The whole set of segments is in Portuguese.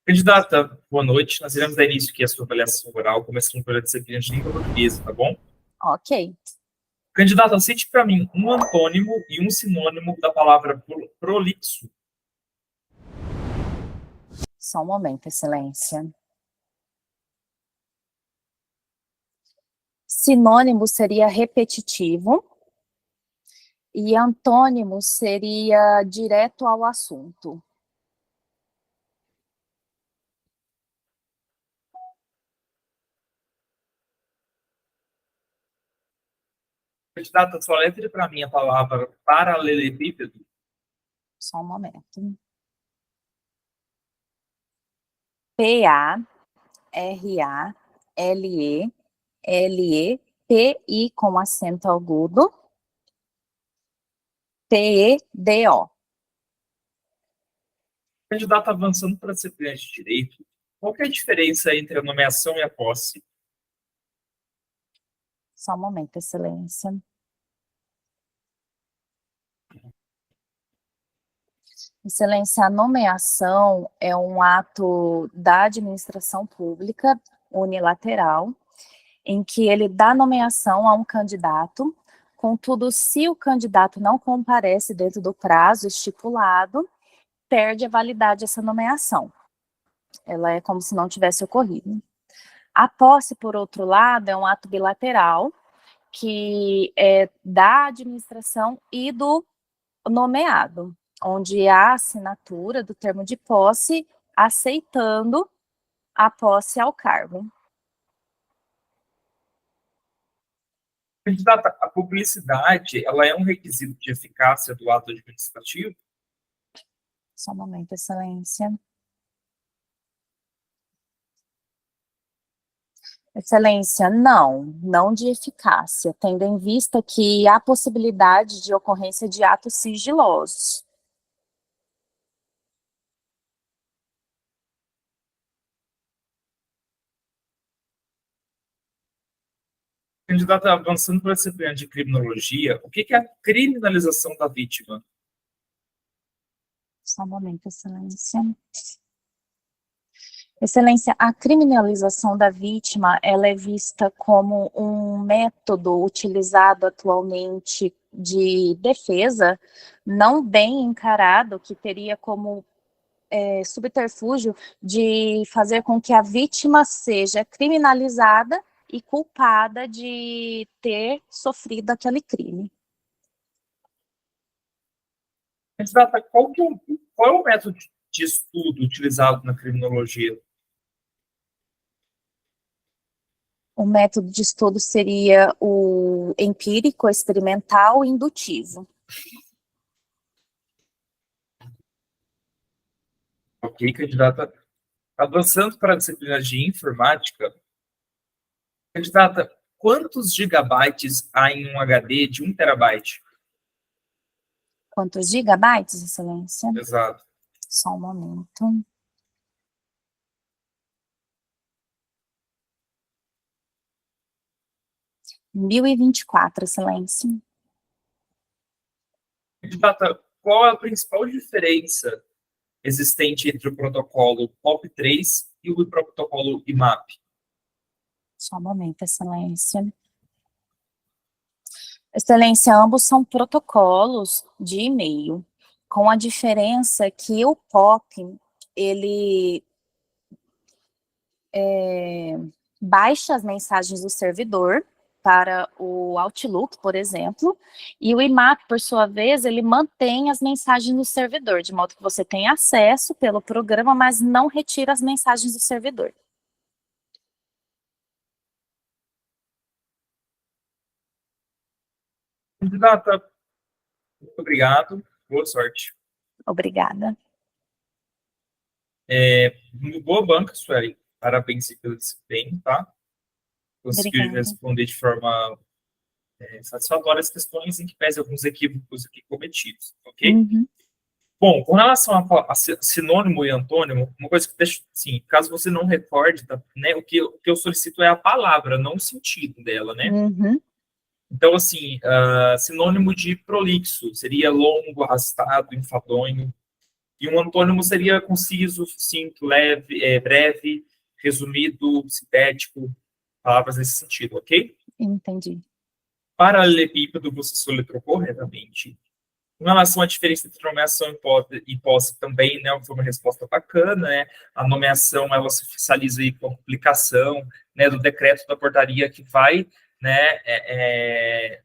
Candidata, boa noite. Nós iremos dar início aqui à sua avaliação oral, começando pela disciplina de língua portuguesa, tá bom? Ok. Candidata, cite para mim um antônimo e um sinônimo da palavra prolixo. Só um momento, excelência. Sinônimo seria repetitivo e antônimo seria direto ao assunto. Candidata, soletre para mim a palavra paralelepípedo. Só um momento. P-A-R-A-L-E-L-E-P-I com acento agudo. P-E-D-O. Candidata, avançando para a disciplina de direito, qual que é a diferença entre a nomeação e a posse? Só um momento, excelência. Excelência, a nomeação é um ato da administração pública unilateral, em que ele dá nomeação a um candidato, contudo, se o candidato não comparece dentro do prazo estipulado, perde a validade essa nomeação. Ela é como se não tivesse ocorrido. A posse, por outro lado, é um ato bilateral, que é da administração e do nomeado, onde há assinatura do termo de posse, aceitando a posse ao cargo. Candidata, a publicidade, ela é um requisito de eficácia do ato administrativo? Só um momento, excelência. Excelência, não de eficácia, tendo em vista que há possibilidade de ocorrência de atos sigilosos. Candidata, avançando para a disciplina de criminologia, o que é a criminalização da vítima? Só um momento, excelência. Excelência, a criminalização da vítima, ela é vista como um método utilizado atualmente de defesa, não bem encarado, que teria como subterfúgio de fazer com que a vítima seja criminalizada e culpada de ter sofrido aquele crime. Candidata, qual é o método de estudo utilizado na criminologia? O método de estudo seria o empírico, experimental e indutivo. Ok, candidata. Avançando para a disciplina de informática, candidata, quantos gigabytes há em um HD de 1 TB? Quantos gigabytes, excelência? Exato. Só um momento. Mil e 24, excelência. Candidata, qual é a principal diferença existente entre o protocolo POP3 e o protocolo IMAP? Só um momento, excelência. Excelência, ambos são protocolos de e-mail, com a diferença que o POP, ele baixa as mensagens do servidor para o Outlook, por exemplo, e o IMAP, por sua vez, ele mantém as mensagens no servidor, de modo que você tem acesso pelo programa, mas não retira as mensagens do servidor. Candidata, muito obrigado. Boa sorte. Obrigada. Boa banca, Sueli. Parabéns pelo desempenho, tá? Conseguiu Obrigada. responder de forma satisfatória as questões, em que pese alguns equívocos aqui cometidos, ok? Uhum. Bom, com relação a sinônimo e antônimo, uma coisa que deixa, assim, caso você não recorde, tá, né, o que eu solicito é a palavra, não o sentido dela, né? Uhum. Então, assim, sinônimo de prolixo seria longo, arrastado, enfadonho. E um antônimo seria conciso, sucinto, leve, breve, resumido, sintético, palavras nesse sentido, ok? Entendi. Paralelepípedo, você soletrou corretamente. Com relação à diferença entre nomeação e posse também, né, foi uma resposta bacana, né? A nomeação, ela se oficializa aí com a publicação, né, do decreto da portaria que vai, né,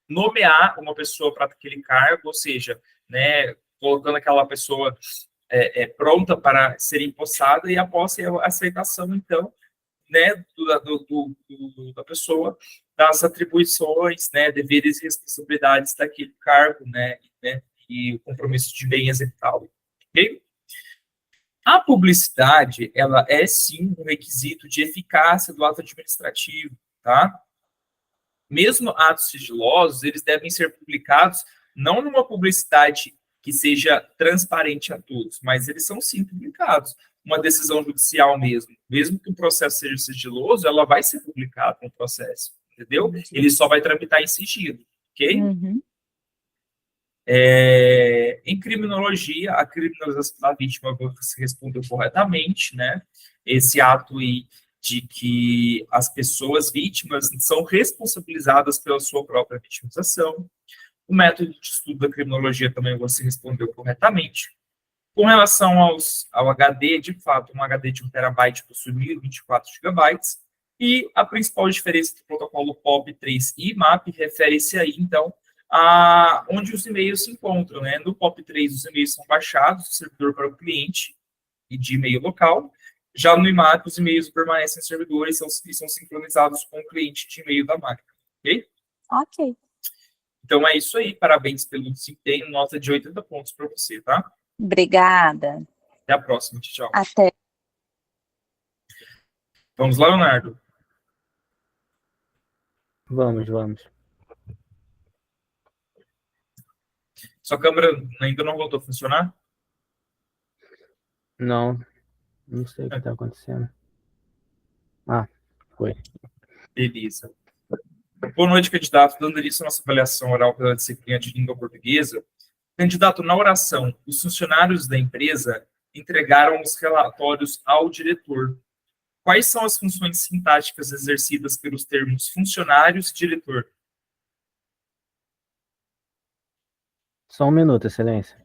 nomear uma pessoa para aquele cargo, ou seja, né, colocando aquela pessoa pronta para ser empossada, e a posse é a aceitação, então, né, da pessoa, das atribuições, né, deveres e responsabilidades daquele cargo, né, e o compromisso de bem executá-lo. Ok? A publicidade, ela é sim um requisito de eficácia do ato administrativo, tá? Mesmo atos sigilosos, eles devem ser publicados não numa publicidade que seja transparente a todos, mas eles são sim publicados. Uma decisão judicial mesmo que o processo seja sigiloso, ela vai ser publicada no processo, entendeu? Ele só vai tramitar em sigilo, ok? Uhum. Em criminologia, a criminalização da vítima você respondeu corretamente, né? Esse ato aí de que as pessoas vítimas são responsabilizadas pela sua própria vitimização. O método de estudo da criminologia também você respondeu corretamente. Com relação ao HD, de fato, um HD de 1 terabyte possui 1024 gigabytes, e a principal diferença do protocolo POP3 e MAP refere-se aí, então, a onde os e-mails se encontram, né? No POP3, os e-mails são baixados do servidor para o cliente e de e-mail local. Já no IMAP, os e-mails permanecem em servidores e são sincronizados com o cliente de e-mail da máquina, ok? Ok. Então é isso aí, parabéns pelo desempenho, nota de 80 pontos para você, tá? Obrigada. Até a próxima, tchau. Até. Vamos lá, Leonardo. Vamos. Sua câmera ainda não voltou a funcionar? Não sei o que está acontecendo. Ah, foi. Beleza. Boa noite, candidato. Dando início à nossa avaliação oral pela disciplina de língua portuguesa. Candidato, na oração, os funcionários da empresa entregaram os relatórios ao diretor. Quais são as funções sintáticas exercidas pelos termos funcionários e diretor? Só um minuto, Excelência.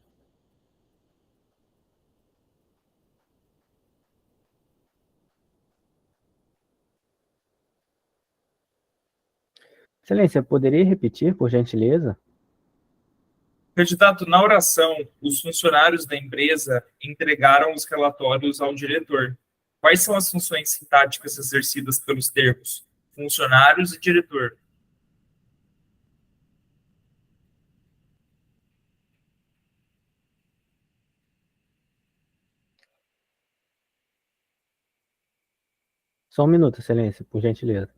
Excelência, poderia repetir, por gentileza? Candidato, na oração, os funcionários da empresa entregaram os relatórios ao diretor. Quais são as funções sintáticas exercidas pelos termos funcionários e diretor? Só um minuto, Excelência, por gentileza.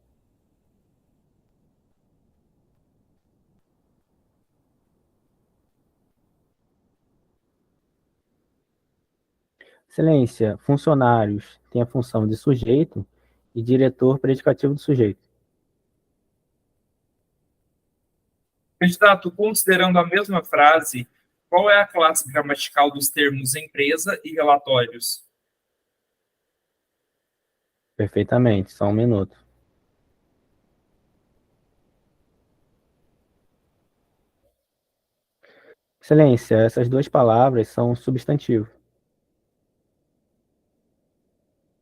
Excelência, funcionários têm a função de sujeito e diretor predicativo do sujeito. Candidato, considerando a mesma frase, qual é a classe gramatical dos termos empresa e relatórios? Perfeitamente, só um minuto. Excelência, essas duas palavras são substantivo.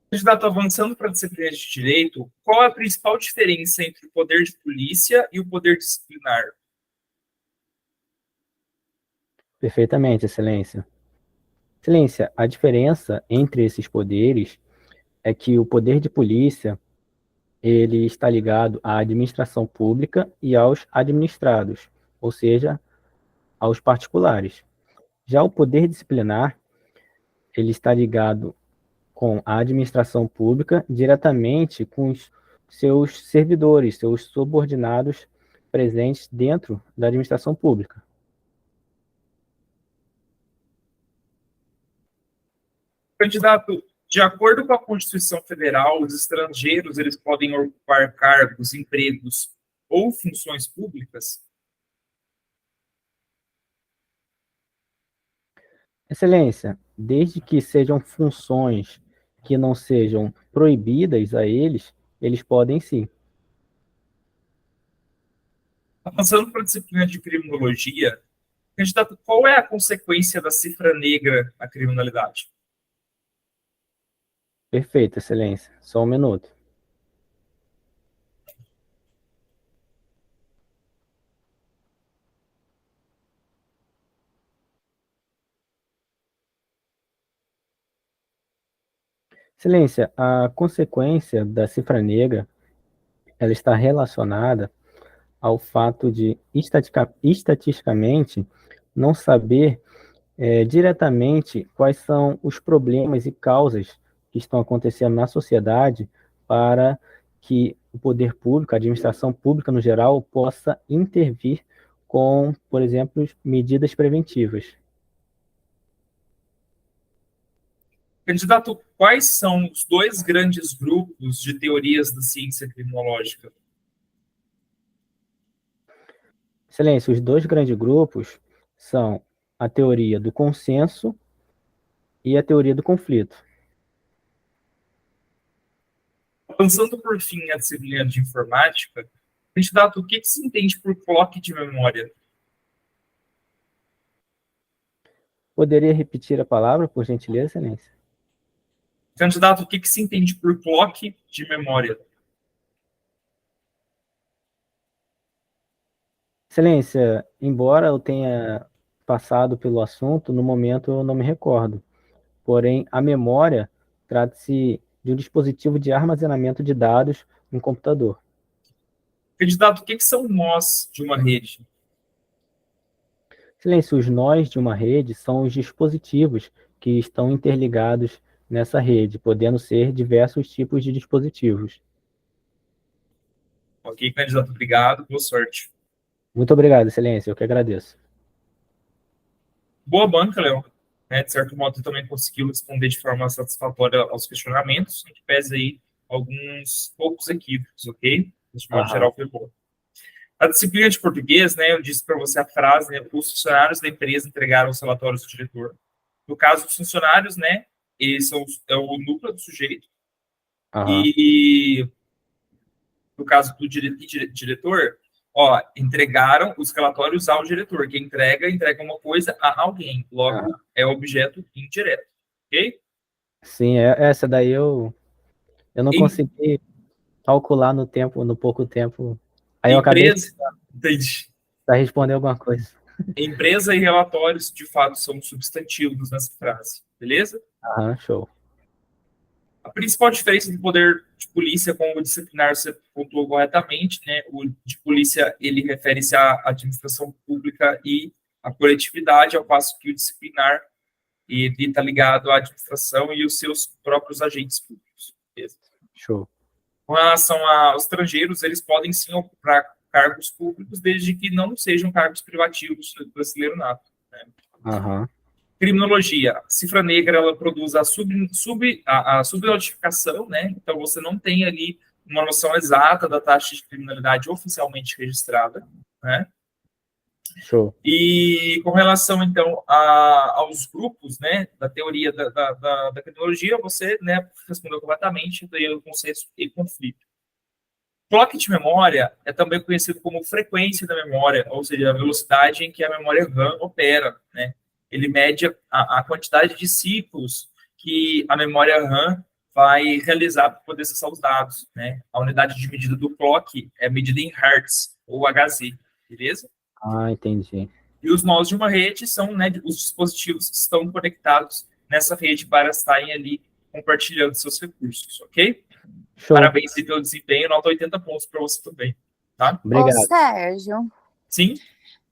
Candidato, avançando para a disciplina de direito, qual é a principal diferença entre o poder de polícia e o poder disciplinar? Perfeitamente, Excelência. Excelência, a diferença entre esses poderes é que o poder de polícia ele está ligado à administração pública e aos administrados, ou seja, aos particulares. Já o poder disciplinar, ele está ligado com a administração pública diretamente com os seus servidores, seus subordinados presentes dentro da administração pública. Candidato, de acordo com a Constituição Federal, os estrangeiros eles podem ocupar cargos, empregos ou funções públicas? Excelência, desde que sejam funções que não sejam proibidas a eles, eles podem sim. Avançando para a disciplina de criminologia, candidato, qual é a consequência da cifra negra na criminalidade? Perfeito, excelência. Só um minuto. Excelência, a consequência da cifra negra, ela está relacionada ao fato de, estatisticamente, não saber diretamente quais são os problemas e causas que estão acontecendo na sociedade para que o poder público, a administração pública no geral, possa intervir com, por exemplo, medidas preventivas. Candidato, quais são os dois grandes grupos de teorias da ciência criminológica? Excelência, os dois grandes grupos são a teoria do consenso e a teoria do conflito. Avançando por fim a disciplina de informática, candidato, o que se entende por clock de memória? Poderia repetir a palavra, por gentileza, excelência? Candidato, o que se entende por clock de memória? Excelência, embora eu tenha passado pelo assunto, no momento eu não me recordo. Porém, a memória trata-se de um dispositivo de armazenamento de dados no computador. Candidato, o que são nós de uma rede? Excelência, os nós de uma rede são os dispositivos que estão interligados nessa rede, podendo ser diversos tipos de dispositivos. Ok, candidato, obrigado, boa sorte. Muito obrigado, excelência, eu que agradeço. Boa banca, Léo. De certo modo, também conseguiu responder de forma satisfatória aos questionamentos, em que pese aí alguns poucos equívocos, ok? De modo geral, foi bom. A disciplina de português, né, eu disse para você a frase, né, os funcionários da empresa entregaram os relatórios do diretor. No caso dos funcionários, né, eles são é o núcleo do sujeito. E no caso do diretor, ó, entregaram os relatórios ao diretor. Quem entrega uma coisa a alguém. Logo, é objeto indireto. Ok? Sim, essa daí eu não consegui calcular no tempo, no pouco tempo. Aí eu acabei para responder alguma coisa. Empresa e relatórios, de fato, são substantivos nessa frase. Beleza? Show. A principal diferença do poder de polícia com o disciplinar você pontuou corretamente, né? O de polícia, ele refere-se à administração pública e à coletividade, ao passo que o disciplinar ele está ligado à administração e os seus próprios agentes públicos. Beleza? Show. Com relação aos estrangeiros, eles podem sim ocupar cargos públicos, desde que não sejam cargos privativos do brasileiro nato. Né? Criminologia. A cifra negra, ela produz a subnotificação, né? Então, você não tem ali uma noção exata da taxa de criminalidade oficialmente registrada, né? Show. E com relação, então, aos grupos, né, da teoria da criminologia, você, né, respondeu corretamente, daí o consenso e conflito. Clock de memória é também conhecido como frequência da memória, ou seja, a velocidade em que a memória RAM opera, né? Ele mede a quantidade de ciclos que a memória RAM vai realizar para poder acessar os dados, né? A unidade de medida do clock é medida em Hertz, ou Hz, beleza? Entendi. E os nós de uma rede são, né, os dispositivos que estão conectados nessa rede para estarem ali compartilhando seus recursos, ok? Show. Parabéns pelo desempenho, nota 80 pontos para você também, tá? Obrigado. Ô, Sérgio. Sim?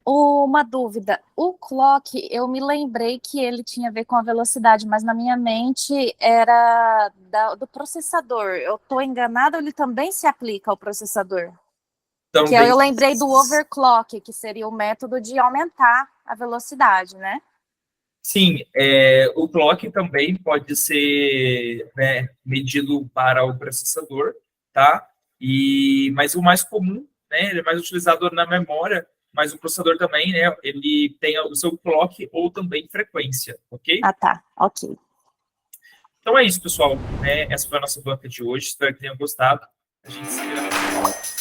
Uma dúvida. O clock, eu me lembrei que ele tinha a ver com a velocidade, mas na minha mente era do processador. Eu estou enganada, ele também se aplica ao processador? Também. Que eu lembrei do overclock, que seria o método de aumentar a velocidade, né? Sim, o clock também pode ser, né, medido para o processador, tá? Mas o mais comum, né, ele é mais utilizado na memória, mas o processador também, né, ele tem o seu clock ou também frequência, ok? Ah, tá. Ok. Então é isso, pessoal. Né? Essa foi a nossa banca de hoje. Espero que tenham gostado. A gente se vê na próxima.